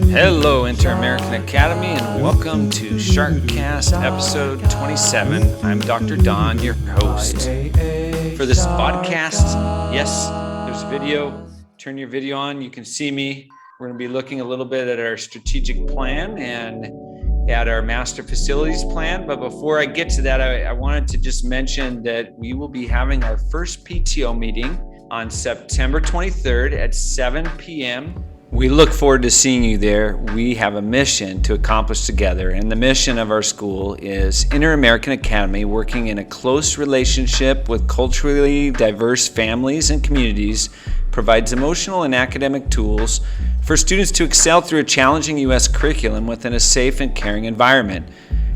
Hello, Inter-American Academy, and welcome to Sharkast episode 27. I'm Dr. Don, your host. For this podcast, yes, there's a video. Turn your video on. You can see me. We're going to be looking a little bit at our strategic plan and at our master facilities plan. But before I get to that, I wanted to just mention that we will be having our first PTO meeting on September 23rd at 7 p.m. We look forward to seeing you there. We have a mission to accomplish together, and the mission of our school is Inter-American Academy, working in a close relationship with culturally diverse families and communities, provides emotional and academic tools for students to excel through a challenging U.S. curriculum within a safe and caring environment.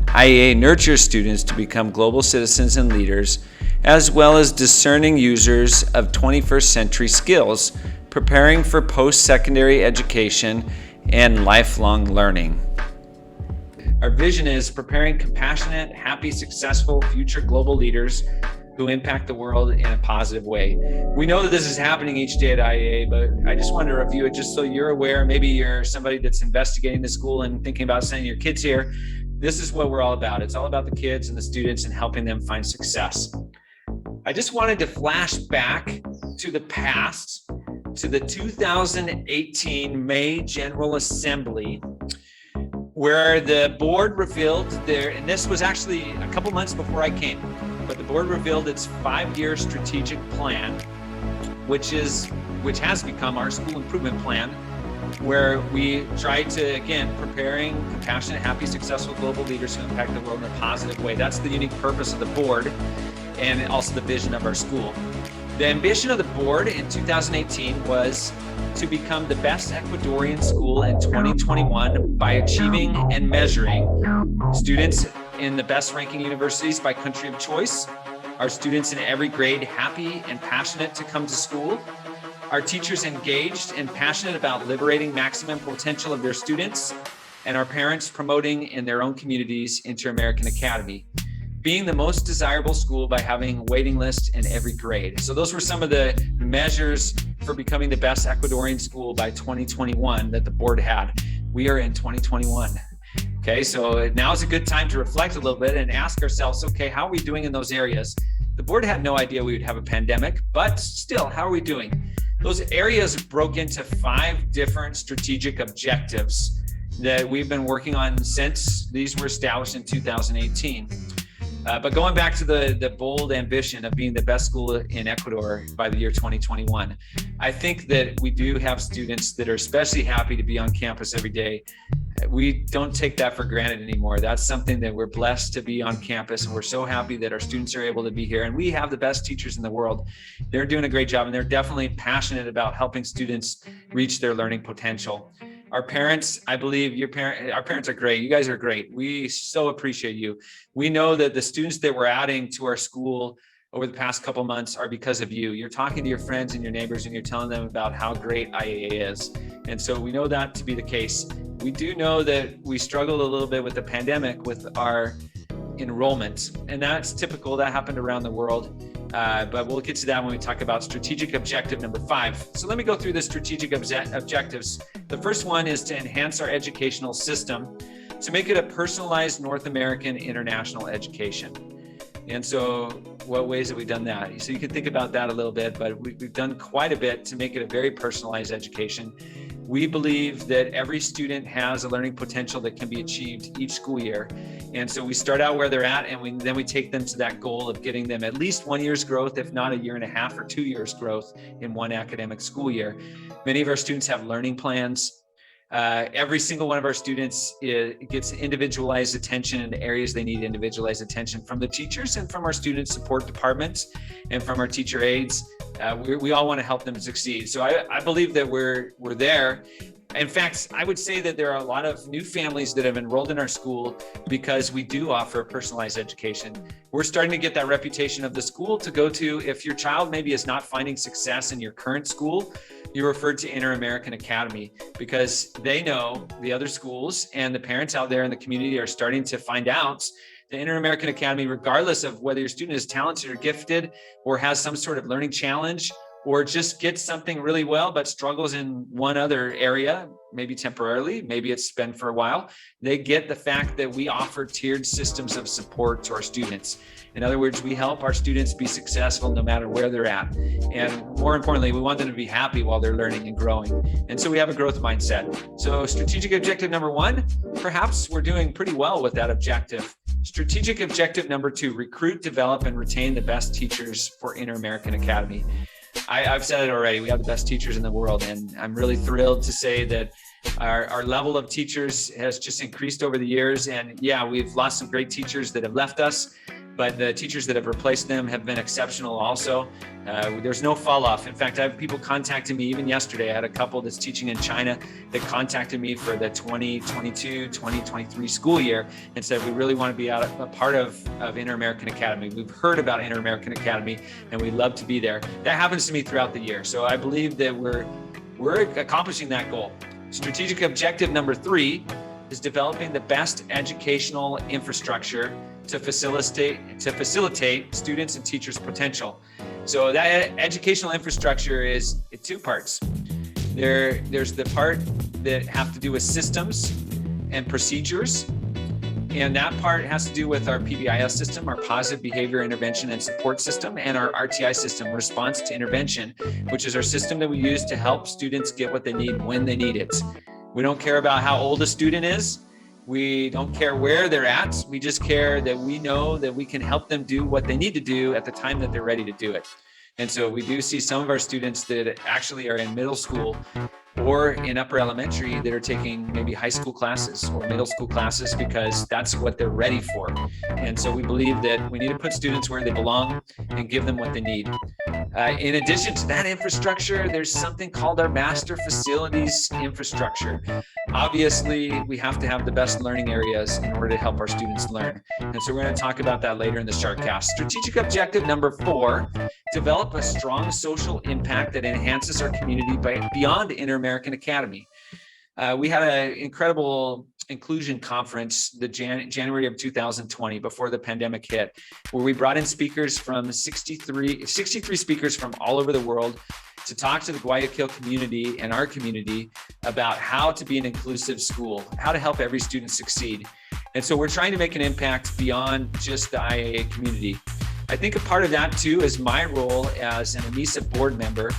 IAA nurtures students to become global citizens and leaders, as well as discerning users of 21st century skills, preparing for post-secondary education and lifelong learning. Our vision is preparing compassionate, happy, successful future global leaders who impact the world in a positive way. We know that this is happening each day at IAA, but I just want to review it just so you're aware. Maybe you're somebody that's investigating the school and thinking about sending your kids here. This is what we're all about. It's all about the kids and the students and helping them find success. I just wanted to flash back to the past, to the 2018 May General Assembly, where the board revealed and this was actually a couple months before I came, but the board revealed its 5-year strategic plan, which has become our school improvement plan, where we tried to, again, preparing compassionate, happy, successful global leaders who impact the world in a positive way. That's the unique purpose of the board and also the vision of our school. The ambition of the board in 2018 was to become the best Ecuadorian school in 2021 by achieving and measuring students in the best ranking universities by country of choice, our students in every grade happy and passionate to come to school, our teachers engaged and passionate about liberating maximum potential of their students, and our parents promoting in their own communities Inter-American Academy, being the most desirable school by having a waiting list in every grade. So those were some of the measures for becoming the best Ecuadorian school by 2021 that the board had. We are in 2021. Okay, so now is a good time to reflect a little bit and ask ourselves, okay, how are we doing in those areas? The board had no idea we would have a pandemic, but still, how are we doing? Those areas broke into 5 different strategic objectives that we've been working on since these were established in 2018. But going back to the bold ambition of being the best school in Ecuador by the year 2021, I think that we do have students that are especially happy to be on campus every day. We don't take that for granted anymore. That's something that we're blessed to be on campus, and we're so happy that our students are able to be here. And we have the best teachers in the world. They're doing a great job, and they're definitely passionate about helping students reach their learning potential. Our parents, I believe our parents are great. You guys are great. We so appreciate you. We know that the students that we're adding to our school over the past couple months are because of you. You're talking to your friends and your neighbors and you're telling them about how great IAA is. And so we know that to be the case. We do know that we struggled a little bit with the pandemic with our enrollment, and that's typical. That happened around the world. But we'll get to that when we talk about strategic objective number 5. So let me go through the strategic objectives. The first one is to enhance our educational system to make it a personalized North American international education. And so what ways have we done that? So you can think about that a little bit, but we've done quite a bit to make it a very personalized education. We believe that every student has a learning potential that can be achieved each school year. And so we start out where they're at, and then we take them to that goal of getting them at least 1 year's growth, if not 1.5 years or 2 years growth in one academic school year. Many of our students have learning plans. Every single one of our students gets individualized attention in the areas they need individualized attention from the teachers and from our student support departments and from our teacher aides. We all want to help them succeed. So I believe that we're there. In fact, I would say that there are a lot of new families that have enrolled in our school because we do offer a personalized education. We're starting to get that reputation of the school to go to. If your child maybe is not finding success in your current school, you're referred to Inter-American Academy because they know the other schools and the parents out there in the community are starting to find out the Inter-American Academy, regardless of whether your student is talented or gifted or has some sort of learning challenge or just gets something really well, but struggles in one other area, maybe temporarily, maybe it's been for a while, they get the fact that we offer tiered systems of support to our students. In other words, we help our students be successful no matter where they're at. And more importantly, we want them to be happy while they're learning and growing. And so we have a growth mindset. So strategic objective number 1, perhaps we're doing pretty well with that objective. Strategic objective number 2, recruit, develop, and retain the best teachers for Inter-American Academy. I've said it already, we have the best teachers in the world, and I'm really thrilled to say that our level of teachers has just increased over the years. And yeah, we've lost some great teachers that have left us, but the teachers that have replaced them have been exceptional also. There's no fall off. In fact, I have people contacting me even yesterday. I had a couple that's teaching in China that contacted me for the 2022, 2023 school year and said, we really want to be a part of Inter-American Academy. We've heard about Inter-American Academy and we'd love to be there. That happens to me throughout the year. So I believe that we're accomplishing that goal. Strategic objective number 3 is developing the best educational infrastructure to facilitate students and teachers' potential. So that educational infrastructure is 2 parts. There's the part that have to do with systems and procedures. And that part has to do with our PBIS system, our positive behavior intervention and support system, and our RTI system, response to intervention, which is our system that we use to help students get what they need when they need it. We don't care about how old a student is. We don't care where they're at. We just care that we know that we can help them do what they need to do at the time that they're ready to do it. And so we do see some of our students that actually are in middle school or in upper elementary that are taking maybe high school classes or middle school classes because that's what they're ready for. And so we believe that we need to put students where they belong and give them what they need. In addition to that infrastructure, there's something called our master facilities infrastructure. Obviously, we have to have the best learning areas in order to help our students learn. And so we're going to talk about that later in the Sharkast. Strategic objective number 4, develop a strong social impact that enhances our community beyond Inter-American Academy. We had an incredible inclusion conference the January of 2020 before the pandemic hit, where we brought in speakers from 63 speakers from all over the world to talk to the Guayaquil community and our community about how to be an inclusive school, how to help every student succeed. And so we're trying to make an impact beyond just the IAA community. I think a part of that too is my role as an AMISA board member,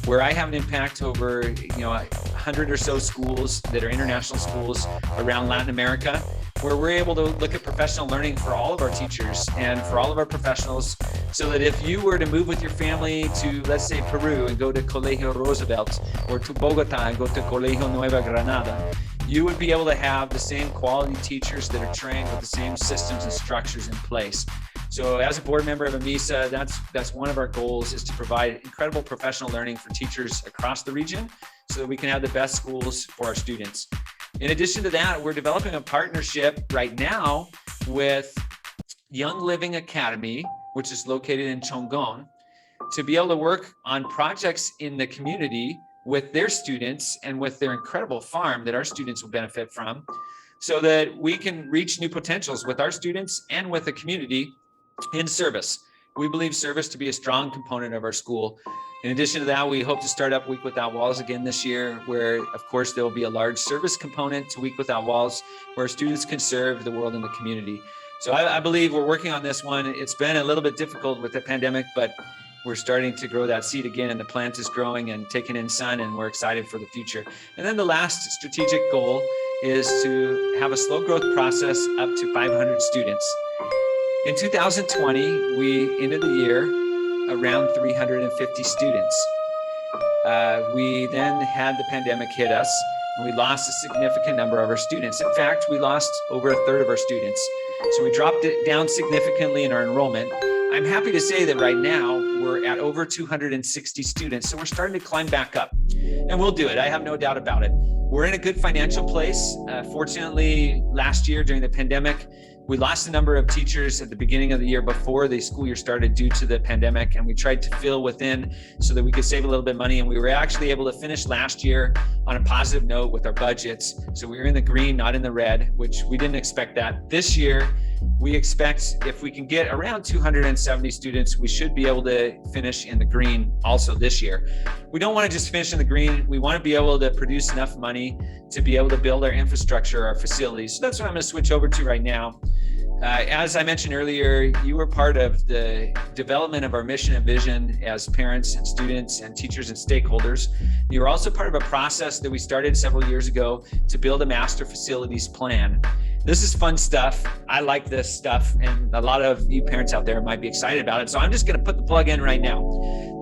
where I have an impact over 100 or so schools that are international schools around Latin America, where we're able to look at professional learning for all of our teachers and for all of our professionals, so that if you were to move with your family to, let's say, Peru and go to Colegio Roosevelt, or to Bogota and go to Colegio Nueva Granada, you would be able to have the same quality teachers that are trained with the same systems and structures in place. So as a board member of AMISA, that's one of our goals, is to provide incredible professional learning for teachers across the region so that we can have the best schools for our students. In addition to that, we're developing a partnership right now with Young Living Academy, which is located in Chongon, to be able to work on projects in the community with their students and with their incredible farm that our students will benefit from, so that we can reach new potentials with our students and with the community in service. We believe service to be a strong component of our school. In addition to that, we hope to start up Week Without Walls again this year, where of course there will be a large service component to Week Without Walls, where students can serve the world and the community. So I believe we're working on this one. It's been a little bit difficult with the pandemic, but we're starting to grow that seed again, and the plant is growing and taking in sun, and we're excited for the future. And then the last strategic goal is to have a slow growth process up to 500 students. In 2020, we ended the year around 350 students. We then had the pandemic hit us, and we lost a significant number of our students. In fact, we lost over a third of our students. So we dropped it down significantly in our enrollment. I'm happy to say that right now we're at over 260 students. So we're starting to climb back up, and we'll do it. I have no doubt about it. We're in a good financial place. Fortunately, last year during the pandemic, we lost a number of teachers at the beginning of the year before the school year started due to the pandemic, and we tried to fill within so that we could save a little bit of money, and we were actually able to finish last year on a positive note with our budgets. So we were in the green, not in the red, which we didn't expect that. This year, We expect if we can get around 270 students, we should be able to finish in the green also this year. We don't want to just finish in the green. We want to be able to produce enough money to be able to build our infrastructure, our facilities. So that's what I'm going to switch over to right now. As I mentioned earlier, you were part of the development of our mission and vision as parents and students and teachers and stakeholders. You were also part of a process that we started several years ago to build a master facilities plan. This is fun stuff. I like this stuff, and a lot of you parents out there might be excited about it. So I'm just going to put the plug in right now.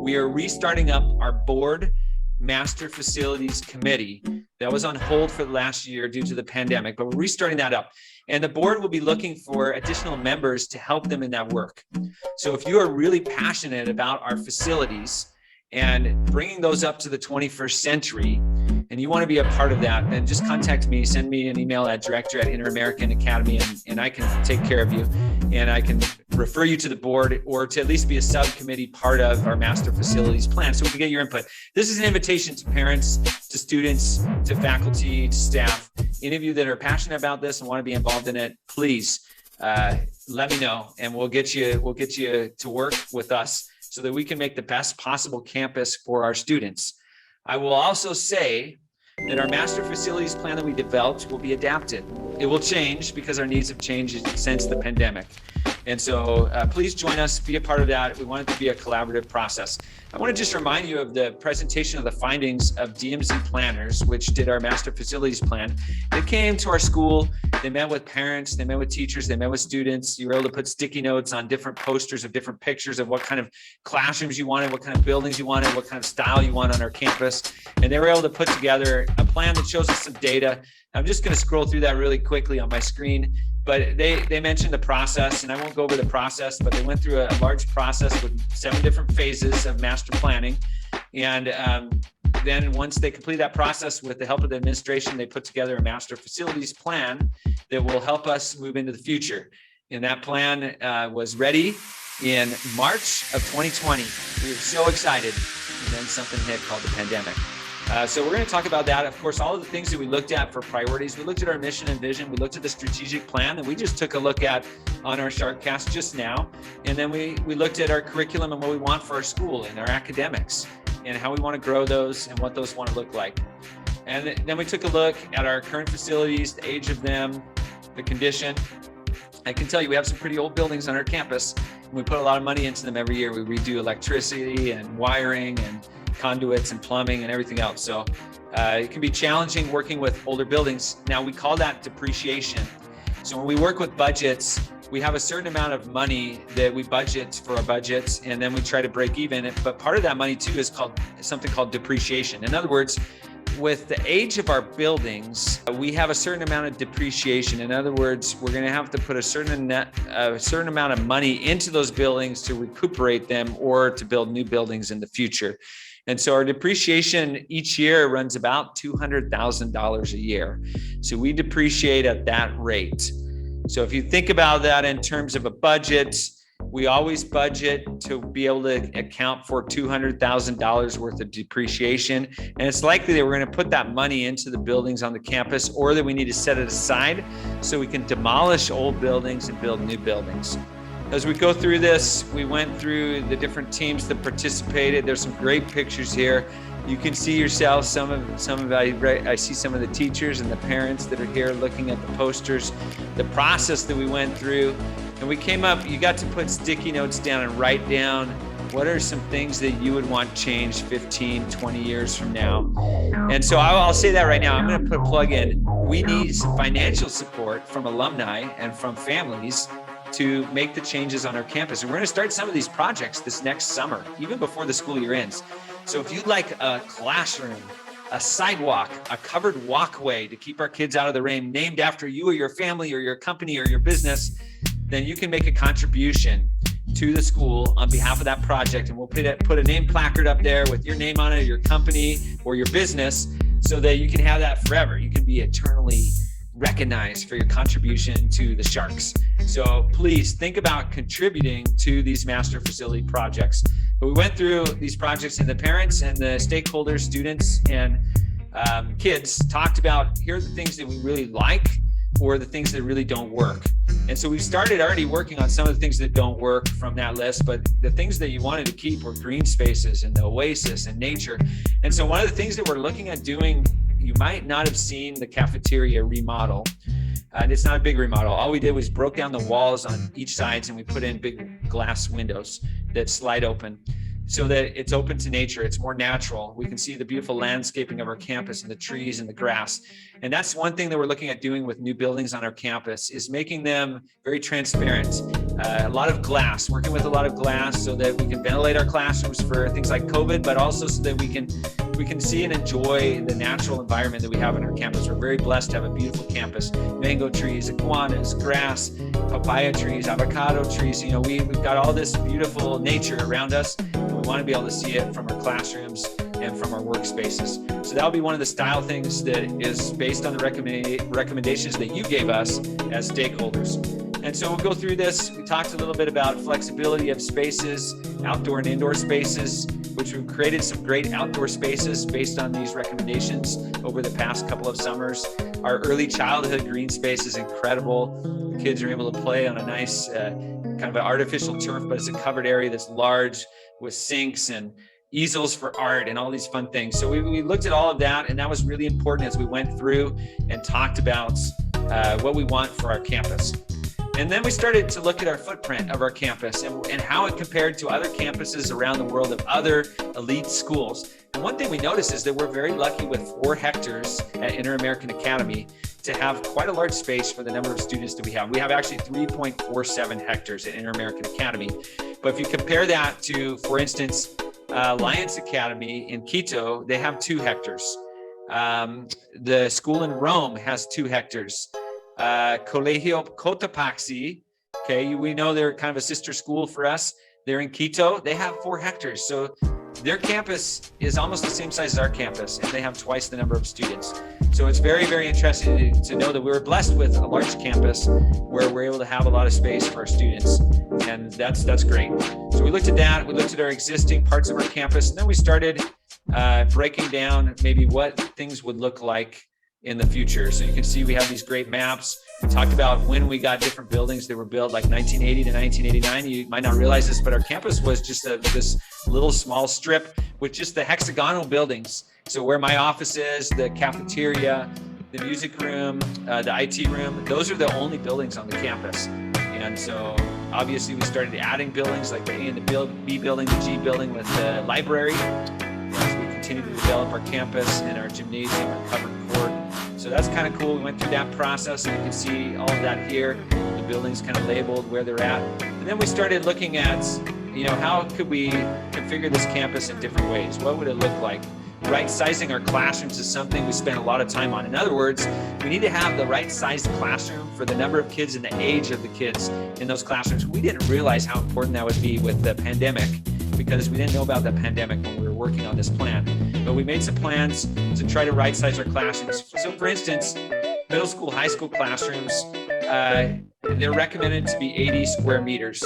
We are restarting up our board master facilities committee that was on hold for the last year due to the pandemic, but we're restarting that up. And the board will be looking for additional members to help them in that work. So if you are really passionate about our facilities and bringing those up to the 21st century, and you want to be a part of that, then just contact me, send me an email at director@Inter-American Academy, and I can take care of you. And I can refer you to the board or to at least be a subcommittee part of our master facilities plan so we can get your input. This is an invitation to parents, to students, to faculty, to staff. Any of you that are passionate about this and want to be involved in it, please let me know, and we'll get you to work with us so that we can make the best possible campus for our students. I will also say that our master facilities plan that we developed will be adapted. It will change because our needs have changed since the pandemic. And so please join us, be a part of that. We want it to be a collaborative process. I want to just remind you of the presentation of the findings of DMZ planners, which did our master facilities plan. They came to our school, they met with parents, they met with teachers, they met with students. You were able to put sticky notes on different posters of different pictures of what kind of classrooms you wanted, what kind of buildings you wanted, what kind of style you want on our campus. And they were able to put together a plan that shows us some data. I'm just going to scroll through that really quickly on my screen. But they mentioned the process, and I won't go over the process, but they went through a large process with 7 different phases of master planning. And then once they complete that process with the help of the administration, they put together a master facilities plan that will help us move into the future. And that plan was ready in March of 2020. We were so excited. And then something hit called the pandemic. So we're going to talk about that. Of course, all of the things that we looked at for priorities. We looked at our mission and vision. We looked at the strategic plan that we just took a look at on our Sharkast just now. And then we looked at our curriculum and what we want for our school and our academics and how we want to grow those and what those want to look like. And then we took a look at our current facilities, the age of them, the condition. I can tell you we have some pretty old buildings on our campus. And we put a lot of money into them every year. We redo electricity and wiring and conduits and plumbing and everything else. So it can be challenging working with older buildings. Now we call that depreciation. So when we work with budgets, we have a certain amount of money that we budget for our budgets, and then we try to break even. But part of that money too is something called depreciation. In other words, with the age of our buildings, we have a certain amount of depreciation. In other words, we're going to have to put a certain amount of money into those buildings to recuperate them or to build new buildings in the future. And so our depreciation each year runs about $200,000 a year. So we depreciate at that rate. So if you think about that in terms of a budget, we always budget to be able to account for $200,000 worth of depreciation. And it's likely that we're going to put that money into the buildings on the campus, or that we need to set it aside so we can demolish old buildings and build new buildings. As we go through this, we went through the different teams that participated. There's some great pictures here. You can see yourself, I see some of the teachers and the parents that are here looking at the posters, the process that we went through. And we came up, you got to put sticky notes down and write down what are some things that you would want changed 15, 20 years from now. And so I'll say that right now. I'm going to put a plug in. We need some financial support from alumni and from families to make the changes on our campus. And we're going to start some of these projects this next summer, even before the school year ends. So if you'd like a classroom, a sidewalk, a covered walkway to keep our kids out of the rain, named after you or your family or your company or your business, then you can make a contribution to the school on behalf of that project. And we'll put a name placard up there with your name on it, or your company or your business, so that you can have that forever. You can be eternally recognized for your contribution to the Sharks. So please think about contributing to these master facility projects. But we went through these projects, and the parents and the stakeholders, students and kids talked about, here are the things that we really like. or the things that really don't work. And so we started already working on some of the things that don't work from that list, but the things that you wanted to keep were green spaces and the oasis and nature. And so one of the things that we're looking at doing, you might not have seen the cafeteria remodel. And it's not a big remodel. All we did was broke down the walls on each sides and we put in big glass windows that slide open so that it's open to nature. It's more natural. We can see the beautiful landscaping of our campus and the trees and the grass. And that's one thing that we're looking at doing with new buildings on our campus, is making them very transparent. A lot of glass, working with a lot of glass so that we can ventilate our classrooms for things like COVID, but also so that we can see and enjoy the natural environment that we have on our campus. We're very blessed to have a beautiful campus. Mango trees, iguanas, grass, papaya trees, avocado trees. You know, we've got all this beautiful nature around us, and we want to be able to see it from our classrooms and from our workspaces. So that'll be one of the style things that is based on the recommendations that you gave us as stakeholders. And so we'll go through this. We talked a little bit about flexibility of spaces, outdoor and indoor spaces, which we've created some great outdoor spaces based on these recommendations over the past couple of summers. Our early childhood green space is incredible. The kids are able to play on a nice kind of an artificial turf, but it's a covered area that's large with sinks and easels for art and all these fun things. So we looked at all of that, and that was really important as we went through and talked about what we want for our campus. And then we started to look at our footprint of our campus and how it compared to other campuses around the world of other elite schools. And one thing we noticed is that we're very lucky with 4 hectares at Inter-American Academy to have quite a large space for the number of students that we have. We have actually 3.47 hectares at Inter-American Academy. But if you compare that to, for instance, Alliance Academy in Quito, they have 2 hectares. The school in Rome has 2 hectares. Colegio Cotopaxi, okay, we know they're kind of a sister school for us. They're in Quito. They have 4 hectares. So their campus is almost the same size as our campus, and they have twice the number of students. So it's very, very interesting to know that we were blessed with a large campus where we're able to have a lot of space for our students. And that's great. So we looked at that. We looked at our existing parts of our campus, and then we started breaking down maybe what things would look like in the future. So you can see we have these great maps. We talked about when we got different buildings that were built, like 1980 to 1989. You might not realize this, but our campus was just this little small strip with just the hexagonal buildings. So where my office is, the cafeteria, the music room, the IT room, those are the only buildings on the campus. And so obviously we started adding buildings like the A and the B building, the G building with the library. As we continue to develop our campus and our gymnasium, our covered court. So that's kind of cool. We went through that process, and you can see all of that here. The buildings kind of labeled where they're at. And then we started looking at, you know, how could we configure this campus in different ways? What would it look like? Right sizing our classrooms is something we spend a lot of time on. In other words, we need to have the right sized classroom for the number of kids and the age of the kids in those classrooms. We didn't realize how important that would be with the pandemic, because we didn't know about the pandemic when we were working on this plan. But we made some plans to try to right size our classrooms. So for instance, middle school, high school classrooms, they're recommended to be 80 square meters.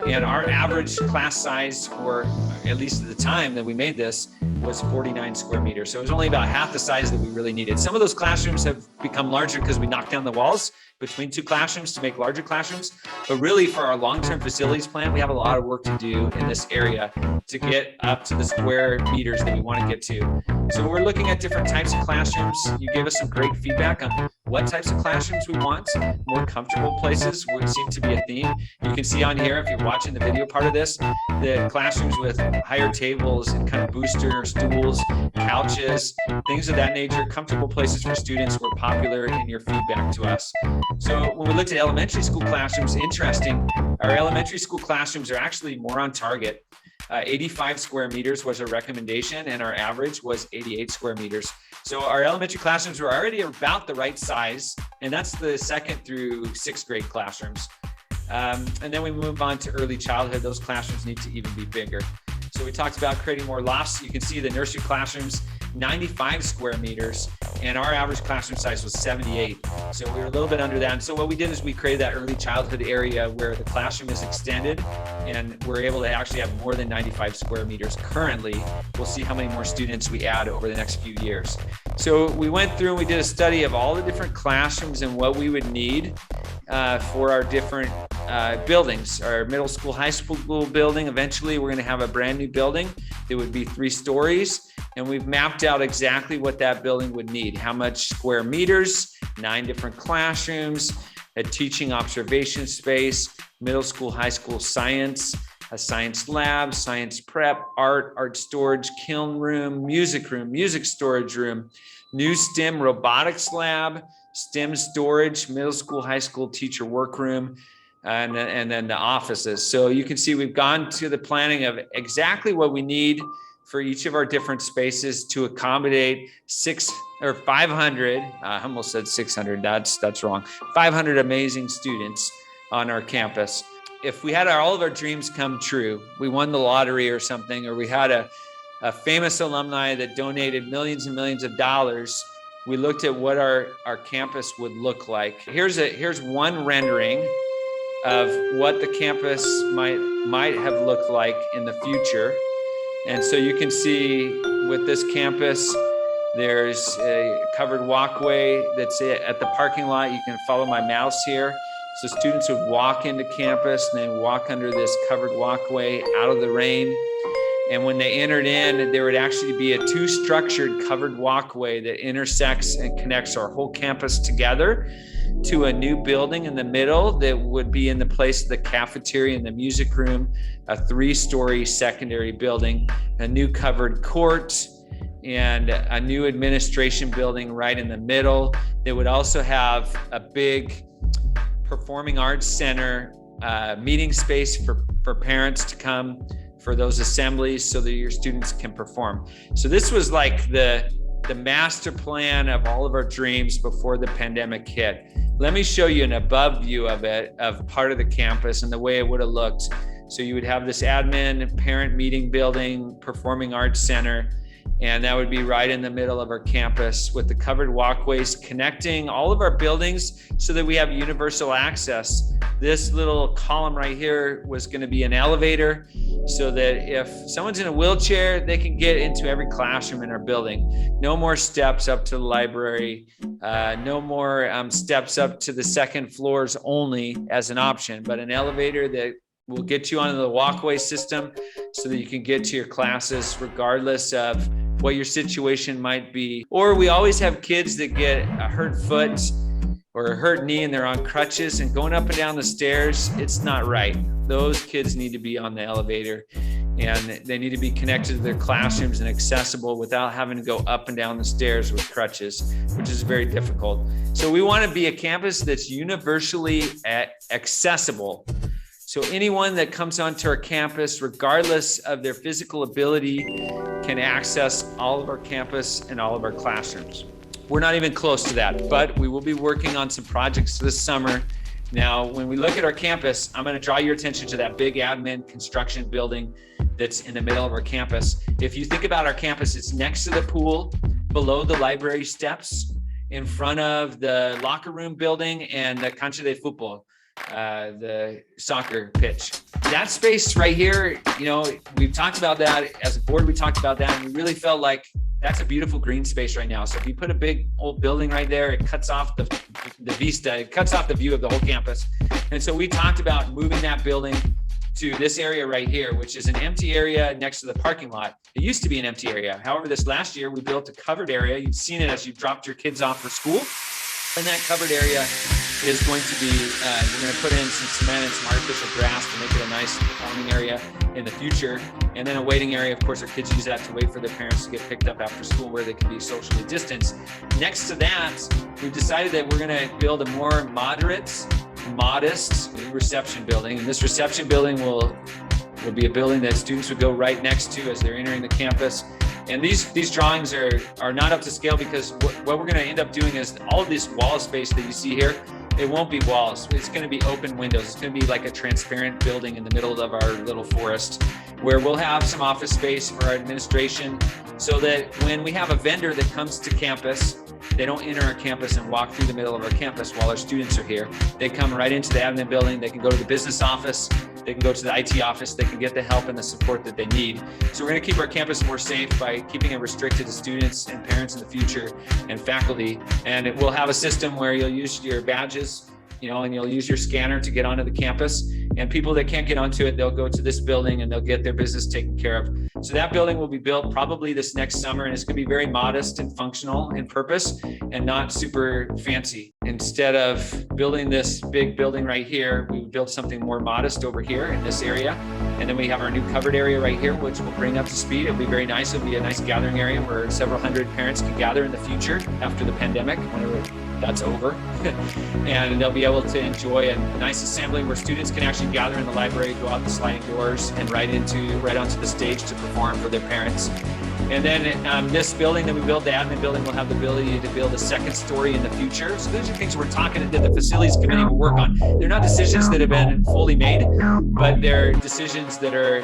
And our average class size, for at least at the time that we made this, was 49 square meters. So it was only about half the size that we really needed. Some of those classrooms have become larger because we knocked down the walls between 2 classrooms to make larger classrooms. But really, for our long-term facilities plan, we have a lot of work to do in this area to get up to the square meters that we want to get to. So we're looking at different types of classrooms. You gave us some great feedback on what types of classrooms we want. More comfortable places would seem to be a theme. You can see on here, if you're watching the video part of this, the classrooms with higher tables and kind of booster stools, couches, things of that nature, comfortable places for students were popular in your feedback to us. So when we looked at elementary school classrooms, interesting, our elementary school classrooms are actually more on target. 85 square meters was a recommendation, and our average was 88 square meters. So our elementary classrooms were already about the right size, and that's the 2nd through 6th grade classrooms. And then we move on to early childhood. Those classrooms need to even be bigger. So we talked about creating more lofts. You can see the nursery classrooms, 95 square meters, and our average classroom size was 78. So we were a little bit under that. And so what we did is we created that early childhood area where the classroom is extended, and we're able to actually have more than 95 square meters currently. We'll see how many more students we add over the next few years. So we went through and we did a study of all the different classrooms and what we would need for our different buildings. Our middle school, high school building, eventually we're going to have a brand new building. It would be 3 stories. And we've mapped out exactly what that building would need. How much square meters, 9 different classrooms, a teaching observation space, middle school, high school science, a science lab, science prep, art storage, kiln room, music storage room, new STEM robotics lab, STEM storage, middle school, high school teacher workroom, and then the offices. So you can see we've gone to the planning of exactly what we need for each of our different spaces to accommodate 500, I almost said 600, that's wrong, 500 amazing students on our campus. If we had all of our dreams come true, we won the lottery or something, or we had a famous alumni that donated millions and millions of dollars, we looked at what our campus would look like. Here's one rendering of what the campus might have looked like in the future. And so you can see with this campus, there's a covered walkway that's at the parking lot. You can follow my mouse here. So students would walk into campus and then walk under this covered walkway out of the rain. And when they entered in, there would actually be a 2-structured covered walkway that intersects and connects our whole campus together to a new building in the middle that would be in the place of the cafeteria and the music room, a 3-story secondary building, a new covered court, and a new administration building right in the middle. They would also have a big performing arts center, meeting space for parents to come for those assemblies so that your students can perform. So this was like the master plan of all of our dreams before the pandemic hit. Let me show you an above view of it, of part of the campus and the way it would have looked. So you would have this admin, parent meeting building, performing arts center, and that would be right in the middle of our campus with the covered walkways connecting all of our buildings so that we have universal access. This little column right here was going to be an elevator so that if someone's in a wheelchair, they can get into every classroom in our building. No more steps up to the library, no more steps up to the second floors only as an option, but an elevator that will get you onto the walkway system so that you can get to your classes regardless of what your situation might be. Or we always have kids that get a hurt foot or a hurt knee and they're on crutches and going up and down the stairs. It's not right. Those kids need to be on the elevator and they need to be connected to their classrooms and accessible without having to go up and down the stairs with crutches, which is very difficult. So we want to be a campus that's universally accessible. So anyone that comes onto our campus, regardless of their physical ability, can access all of our campus and all of our classrooms. We're not even close to that, but we will be working on some projects this summer. Now, when we look at our campus, I'm going to draw your attention to that big admin construction building that's in the middle of our campus. If you think about our campus, it's next to the pool, below the library steps, in front of the locker room building and the cancha de football, the soccer pitch. That space right here, we've talked about that as a board. We talked about that, and we really felt like that's a beautiful green space right now. So if you put a big old building right there, it cuts off the vista, it cuts off the view of the whole campus. And so we talked about moving that building to this area right here, which is an empty area next to the parking lot. It used to be an empty area. However, this last year we built a covered area. You've seen it as you dropped your kids off for school. And that covered area is going to be, we're going to put in some cement and some artificial grass to make it a nice performing area in the future. And then a waiting area, of course, our kids use that to wait for their parents to get picked up after school where they can be socially distanced. Next to that, we've decided that we're going to build a more modest reception building. And this reception building will be a building that students would go right next to as they're entering the campus. And these drawings are not up to scale because what we're going to end up doing is all of this wall space that you see here, it won't be walls. It's going to be open windows. It's going to be like a transparent building in the middle of our little forest where we'll have some office space for our administration so that when we have a vendor that comes to campus, they don't enter our campus and walk through the middle of our campus while our students are here. They come right into the admin building. They can go to the business office They can go to the IT office. They can get the help and the support that they need. So we're going to keep our campus more safe by keeping it restricted to students and parents in the future and faculty. And we'll have a system where you'll use your badges, and you'll use your scanner to get onto the campus. And people that can't get onto it, they'll go to this building and they'll get their business taken care of. So that building will be built probably this next summer, and it's going to be very modest and functional in purpose and not super fancy. Instead of building this big building right here, we would build something more modest over here in this area. And then we have our new covered area right here, which we'll bring up to speed. It'll be very nice. It'll be a nice gathering area where several hundred parents can gather in the future after the pandemic, whenever that's over. And they'll be able to enjoy a nice assembly where students can actually gather in the library, go out the sliding doors, and right onto the stage to perform for their parents. And then this building that we built, the admin building, will have the ability to build a second story in the future. So those are things we're talking that the facilities committee will work on. They're not decisions that have been fully made, but they're decisions that are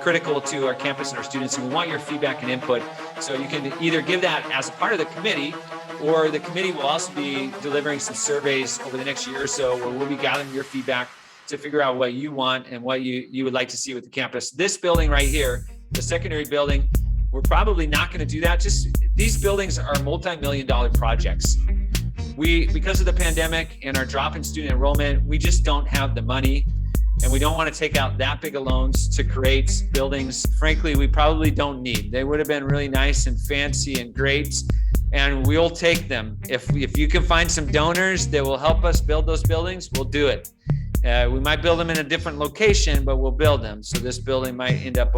critical to our campus and our students. And we want your feedback and input. So you can either give that as a part of the committee, or the committee will also be delivering some surveys over the next year or so where we'll be gathering your feedback to figure out what you want and what you would like to see with the campus. This building right here, the secondary building, we're probably not going to do that. Just these buildings are multi-million-dollar projects. Because of the pandemic and our drop in student enrollment, we just don't have the money, and we don't want to take out that big of loans to create buildings. Frankly, we probably don't need. They would have been really nice and fancy and great, and we'll take them. If you can find some donors that will help us build those buildings, we'll do it. We might build them in a different location, but we'll build them. So this building might end up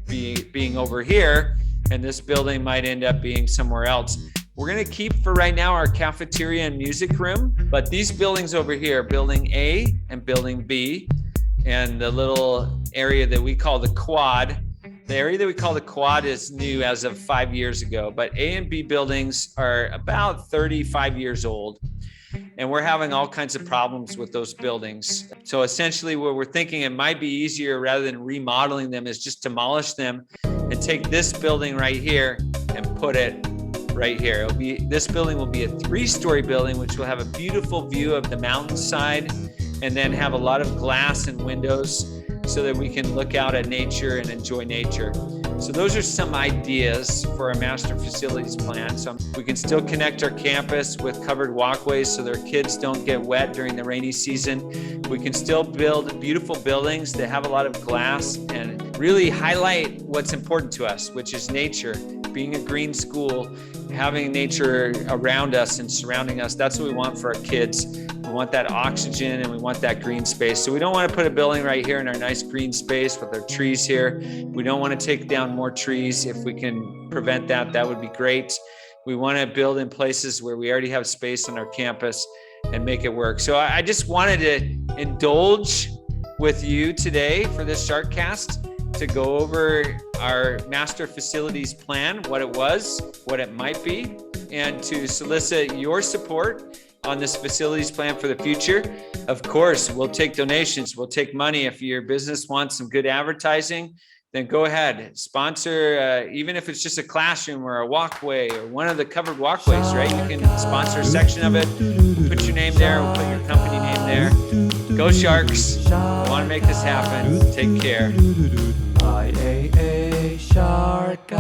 being over here, and this building might end up being somewhere else. We're going to keep for right now our cafeteria and music room, but these buildings over here, building A and building B, and the little area that we call the quad. The area that we call the quad is new as of 5 years ago, but A and B buildings are about 35 years old. And we're having all kinds of problems with those buildings. So essentially what we're thinking, it might be easier rather than remodeling them, is just demolish them and take this building right here and put it right here. This building will be a 3-story building, which will have a beautiful view of the mountainside, and then have a lot of glass and windows so that we can look out at nature and enjoy nature. So those are some ideas for our master facilities plan. So we can still connect our campus with covered walkways so their kids don't get wet during the rainy season. We can still build beautiful buildings that have a lot of glass and really highlight what's important to us, which is nature, being a green school, having nature around us and surrounding us. That's what we want for our kids. We want that oxygen and we want that green space. So we don't want to put a building right here in our nice green space with our trees here. We don't want to take down more trees. If we can prevent that, that would be great. We want to build in places where we already have space on our campus and make it work. So I just wanted to indulge with you today for this Sharkast to go over our master facilities plan, what it was, what it might be, and to solicit your support on this facilities plan for the future. Of course, we'll take donations, we'll take money. If your business wants some good advertising, then go ahead, sponsor, even if it's just a classroom or a walkway or one of the covered walkways, right? You can sponsor a section of it, put your name there, we'll put your company name there. Go Sharks, we want to make this happen. Take care. Sharkast.